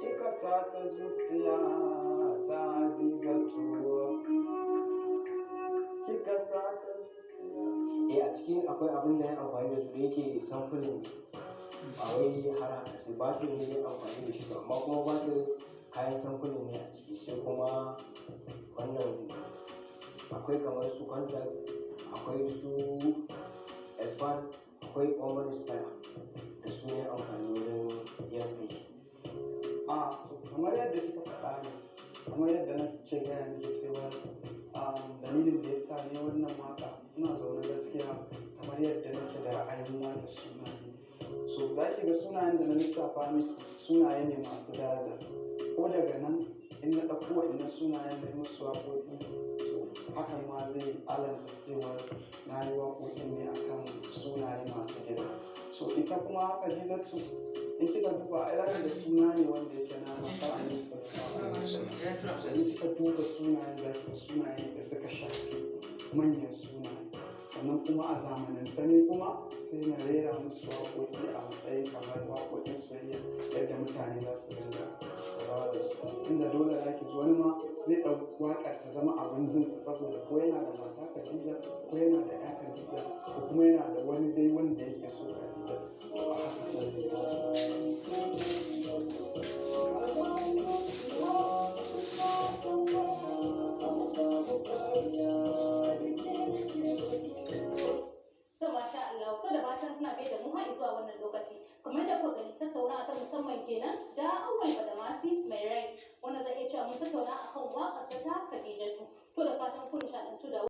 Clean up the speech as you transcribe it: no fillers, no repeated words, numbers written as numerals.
kika sace zuciya ta Hadizatu, kika sace zuciya. A cikin akwai abin da ya amfani da su da yake samfurin ba wai har haka sai batir ne ya amfani da shi ba, amma kuma batir kayan samfurin ne a ciki, sai kuma wannan akwai kamar su contact, akwai su expand, akwai common spare da su ne amfani wurin yin aiki. Kamar yadda kika faɗa ne, kamar yadda na ce gaya miki cewa dalilin da ya sa ne wannan waka ina zaune gaskiya kamar yadda nake da ra'ayin waka sunaye. So za ki ga sunayen da na lissafa miki sunaye ne masu daraja, ko daga nan in na ɗauko waɗannan sunayen da musu waƙoƙi, so hakan ma zai alamta cewa na yi waƙoƙin ne akan sunaye masu girma. So ita kuma Hadizatu in kika duba ai zaki ga suna ne wanda yake na mata a nisa da in kika duba sunayen zaki ga sunaye da suka shafi manyan sunaye, sannan kuma a zamanance ne kuma sai na rera musu waƙoƙi a matsayin kamar waƙoƙin soyayya yadda mutane za su dinga saurara da su, inda dole zaki ji wani ma zai ɗau waƙar ta zama abin jinsa saboda ko yana da mata Khadija, ko yana da ƴa Khadija, ko kuma yana da wani dai wanda yake so Khadija, to a haka sai wannan lokaci kamar da kuka gani tattauna ta musamman kenan da Auwal Badamasi mai rai, wanda zai iya cewa mun tattauna akan waƙar ta Khadijatu. To da fatan kun nishaɗantu da